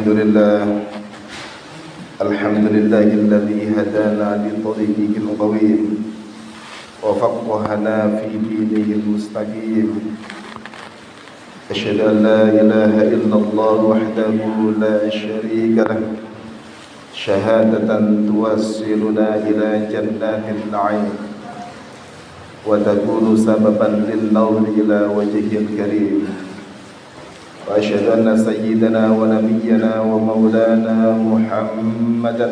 الحمد لله الذي هدانا لطريقه القويم وفقهنا في دينه المستقيم. أشهد أن لا إله إلا الله وحده لا شريك له شهادة توصلنا إلى جنات النعيم وتكون سببا للنظر إلى وجهه الكريم. وأشهد أن سيدنا ونبينا ومولانا محمدا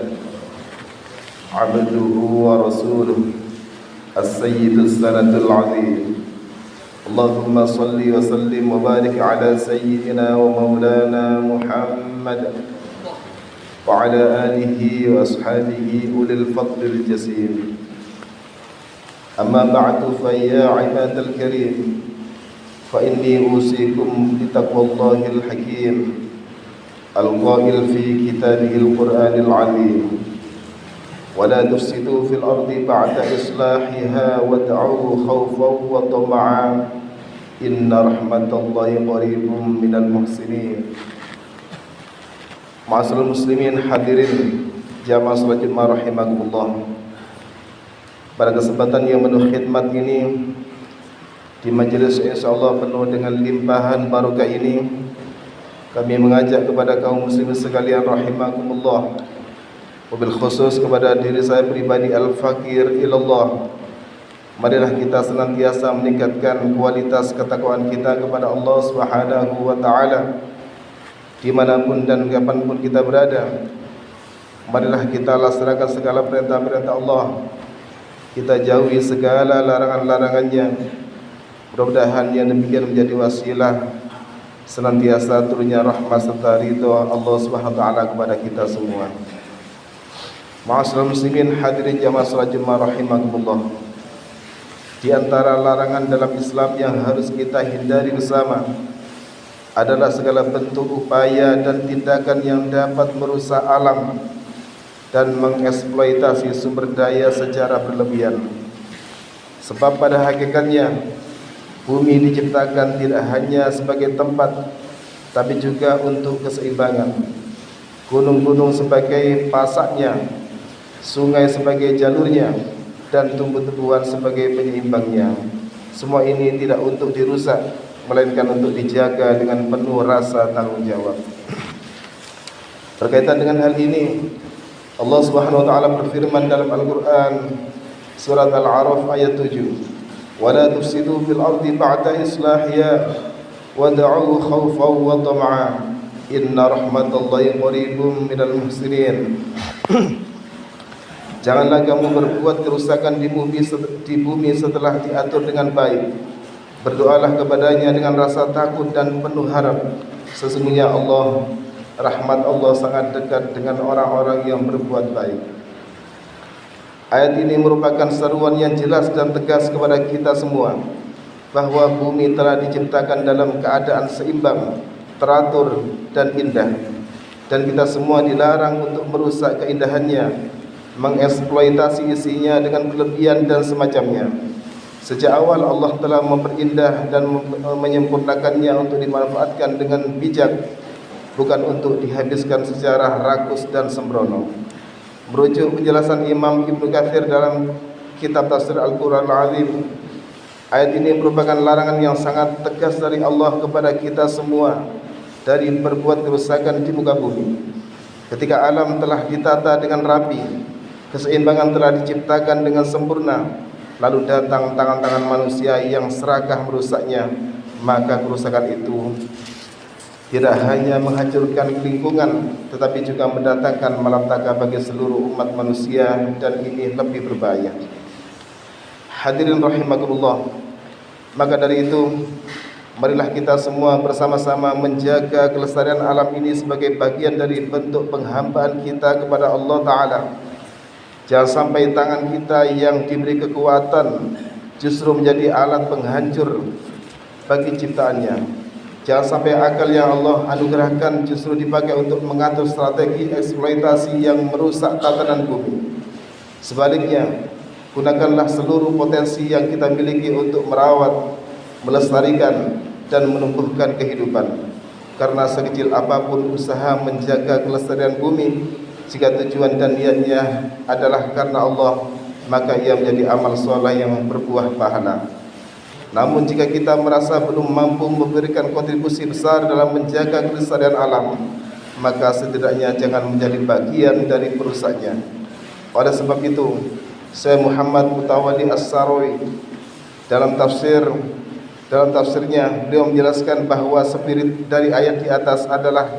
عبده ورسوله السيد السند العظيم. اللهم صل وسلم وبارك على سيدنا ومولانا محمد وعلى آله وأصحابه أولي الفضل الجسيم. أما بعد فيا عباد الكريم، فإني أوصيكم بتقوى الله الحكيم القائل في كتابه القرآن العظيم: ولا تفسدوا في الأرض بعد إصلاحها وادعوه خوفا وطمعا إن رحمة الله قريب من المحسنين. Ma'asyiral muslimin, hadirin jamaah salat Jumat rahimakumullah. Pada kesempatan yang penuh khidmat ini, di majelis insyaallah penuh dengan limpahan barokah ini, kami mengajak kepada kaum muslimin sekalian rahimakumullah, wabil khusus kepada diri saya pribadi al-fakir ilallah, marilah kita senantiasa meningkatkan kualitas ketakwaan kita kepada Allah Subhanahu wa taala dimanapun dan kapanpun kita berada. Marilah kita laksanakan segala perintah-perintah Allah, kita jauhi segala larangan-larangannya. Mudah-mudahan yang demikian menjadi wasilah senantiasa turunnya rahmat serta ridho Allah Subhanahu wa taala kepada kita semua. Ma'asyiral muslimin, hadirin jamaah salat Jumat rahimakumullah. Di antara larangan dalam Islam yang harus kita hindari bersama adalah segala bentuk upaya dan tindakan yang dapat merusak alam dan mengeksploitasi sumber daya secara berlebihan. Sebab pada hakikatnya bumi diciptakan tidak hanya sebagai tempat, tapi juga untuk keseimbangan. Gunung-gunung sebagai pasaknya, sungai sebagai jalurnya, dan tumbuh-tumbuhan sebagai penyeimbangnya. Semua ini tidak untuk dirusak, melainkan untuk dijaga dengan penuh rasa tanggung jawab. Berkaitan dengan hal ini, Allah Subhanahu wa taala berfirman dalam Al-Qur'an surat Al-A'raf ayat 7. ولا تفسدوا في الأرض بعد إصلاحها ودعوه خوفا وطمعا إن رحمة الله قريب من المحسنين. Janganlah kamu berbuat kerusakan di bumi setelah diatur dengan baik. Berdoalah kepadanya dengan rasa takut dan penuh harap. Sesungguhnya rahmat Allah sangat dekat dengan orang-orang yang berbuat baik. Ayat ini merupakan seruan yang jelas dan tegas kepada kita semua bahwa bumi telah diciptakan dalam keadaan seimbang, teratur dan indah, dan kita semua dilarang untuk merusak keindahannya, mengeksploitasi isinya dengan kelebihan dan semacamnya. Sejak awal Allah telah memperindah dan menyempurnakannya untuk dimanfaatkan dengan bijak, bukan untuk dihabiskan secara rakus dan sembrono. Merujuk penjelasan Imam Ibnu Katsir dalam kitab Tafsir Al-Qur'an Al-Azim, ayat ini merupakan larangan yang sangat tegas dari Allah kepada kita semua dari berbuat kerusakan di muka bumi. Ketika alam telah ditata dengan rapi, keseimbangan telah diciptakan dengan sempurna, lalu datang tangan-tangan manusia yang serakah merusaknya, maka kerusakan itu tidak hanya menghancurkan lingkungan, tetapi juga mendatangkan malapetaka bagi seluruh umat manusia, dan ini lebih berbahaya. Hadirin rahimakumullah, maka dari itu marilah kita semua bersama-sama menjaga kelestarian alam ini sebagai bagian dari bentuk penghambaan kita kepada Allah Ta'ala. Jangan sampai tangan kita yang diberi kekuatan justru menjadi alat penghancur bagi ciptaannya. Jangan sampai akal yang Allah anugerahkan justru dipakai untuk mengatur strategi eksploitasi yang merusak tatanan bumi. Sebaliknya, gunakanlah seluruh potensi yang kita miliki untuk merawat, melestarikan, dan menumbuhkan kehidupan. karena sekecil apapun usaha menjaga kelestarian bumi, jika tujuan dan niatnya adalah karena Allah, maka ia menjadi amal soleh yang berbuah pahala. Namun jika kita merasa belum mampu memberikan kontribusi besar dalam menjaga kelestarian alam, maka setidaknya jangan menjadi bagian dari perusaknya. Oleh sebab itu, Syekh Muhammad Mutawalli As-Sarawi dalam tafsirnya beliau menjelaskan bahwa spirit dari ayat di atas adalah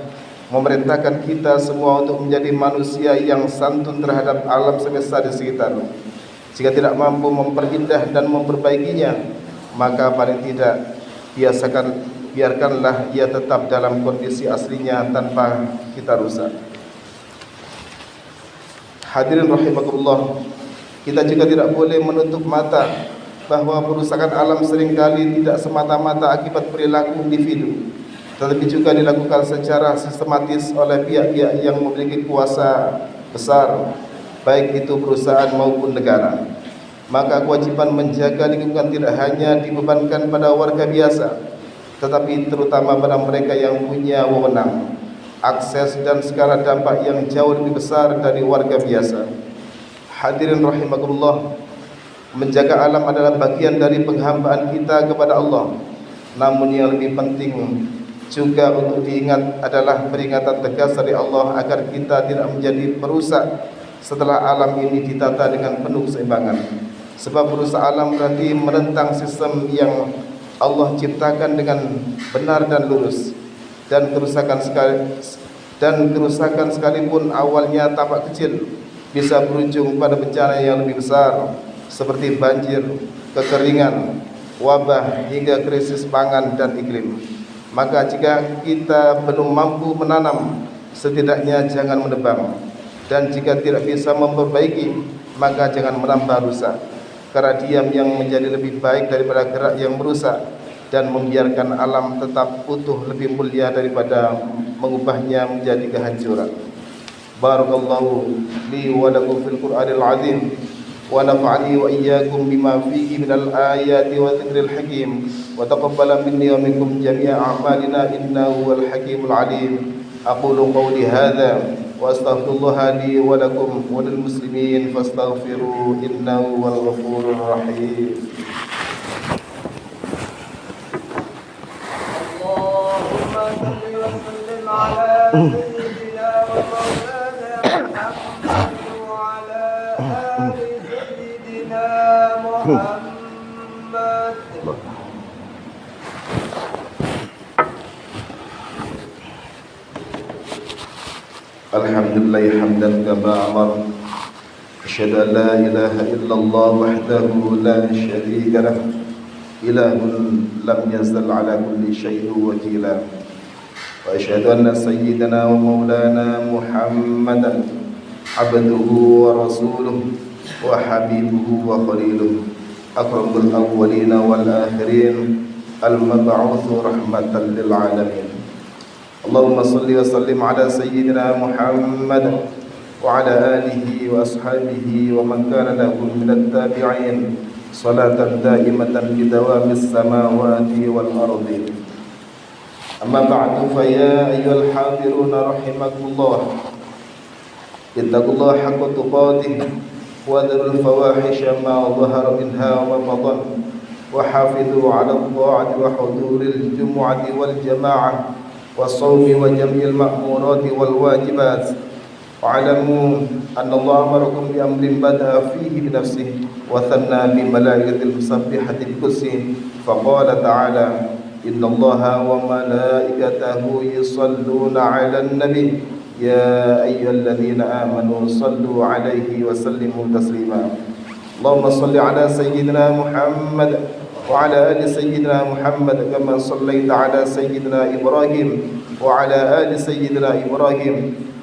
memerintahkan kita semua untuk menjadi manusia yang santun terhadap alam semesta di sekitar. Jika tidak mampu memperindah dan memperbaikinya, maka paling tidak biarkanlah ia tetap dalam kondisi aslinya tanpa kita rusak. Hadirin rahimakumullah, kita juga tidak boleh menutup mata bahwa perusakan alam seringkali tidak semata-mata akibat perilaku individu, tetapi juga dilakukan secara sistematis oleh pihak-pihak yang memiliki kuasa besar, baik itu perusahaan maupun negara. Maka kewajiban menjaga lingkungan tidak hanya dibebankan pada warga biasa, tetapi terutama pada mereka yang punya wewenang, akses dan skala dampak yang jauh lebih besar dari warga biasa. Hadirin rahimakumullah, menjaga alam adalah bagian dari penghambaan kita kepada Allah. Namun yang lebih penting juga untuk diingat adalah peringatan tegas dari Allah agar kita tidak menjadi perusak setelah alam ini ditata dengan penuh keseimbangan. Sebab merusak alam berarti menentang sistem yang Allah ciptakan dengan benar dan lurus. Dan kerusakan sekalipun awalnya tampak kecil, bisa berujung pada bencana yang lebih besar, seperti banjir, kekeringan, wabah, hingga krisis pangan dan iklim. Maka jika kita belum mampu menanam, setidaknya jangan menebang. Dan jika tidak bisa memperbaiki, maka jangan menambah rusak. Karena diam yang menjadi lebih baik daripada gerak yang merusak, dan membiarkan alam tetap utuh lebih mulia daripada mengubahnya menjadi kehancuran. Barakallahu li wa lakum fil Qur'anil azim, wa nafa'ani wa iyyakum bima fihi minal ayati wa dzikril hakim, wa taqabbala minni wa minkum jami'a a'malina innahu wal hakimul alim. Aqulu qawli hadza wa astaghfirullah li wa lakum wa lil muslimin fastaghfiru innahu wal ghafurur rahim. Allahumma salli wa sallim ala sayyidina wa maulana Muhammad wa ala ali sayyidina Muhammad. Alhamdulillah hamdan kama amar. Asyhadu an la ilaha illallah wahdahu la syarika lah, ilahun lam yazal ala kulli syai'in wakila. Wa asyhadu anna sayyidana wa maulana Muhammadan abduhu wa rasuluh wa habibuhu wa khaliluh, akramul awwalina wal akhirin, al-mab'utsu rahmatan lil alamin. Allahumma salli wa sallim ala sayyidina Muhammad wa ala alihi wa ashabihi wa man kana lahum minat tabi'in, salatan daimatan bidawamis samawati wal ardi. Amma ba'du, fa ya ayyuhal hadiruna rahimakumullah, ittaqullaha haqqa tuqatih wa dharul fawahisha ma dhahara minha wa ma batan, wa hafidhu ala at-ta'ati wa huduril jumu'ati wal jama'ah والصوم وجميع المأمورات والواجبات. واعلموا أن الله أمركم بأمر بدأ فيه بنفسه وثنى بملائكة المسبحة القدس، فقال تعالى: إن الله وملائكته يصلون على النبي يا أيها الذين آمنوا صلوا عليه وسلموا تسليما. اللهم صل على سيدنا محمد وعلى آل سيدنا محمد كما صليت على سيدنا إبراهيم وعلى آل سيدنا إبراهيم،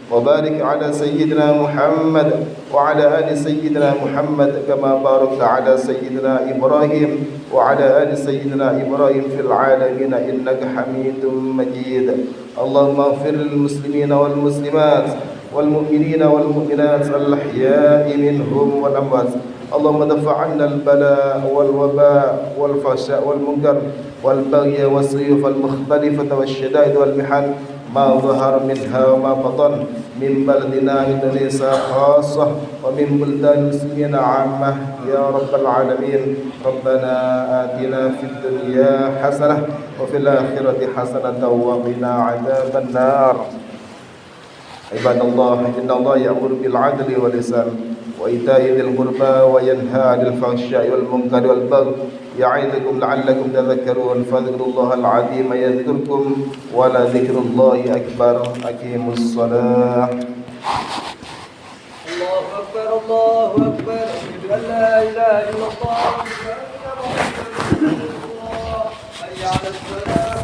وبارك على سيدنا محمد وعلى آل سيدنا محمد كما باركت على سيدنا إبراهيم وعلى آل سيدنا إبراهيم في العالمين إنك حميد مجيد. اللهم اغفر للمسلمين والمسلمات والمؤمنين والمؤمنات الأحياء منهم والأموات اللهم دفع عنا البلاء والوباء والفحشاء والمنكر والبغي والسيوف المختلفة والشدائد والمحن ما ظهر منها وما بطن من بلدنا إندونيسيا خاصة ومن بلدان المسلمين عامة يا رب العالمين. ربنا آتنا في الدنيا حسنة وفي الآخرة حسنة وقنا عذاب النار. عباد الله إن الله يأمر بالعدل والإحسان وإيتاء ذي القربى وينهى عن الفحشاء والمنكر والبغي يعظكم لعلكم تذكرون فاذكروا الله العظيم يذكركم ولذكر الله أكبر. أقيموا الصلاة. الله أكبر الله أكبر أشهد أن لا إله إلا الله وأشهد أن محمدا رسول الله حي على الصلاة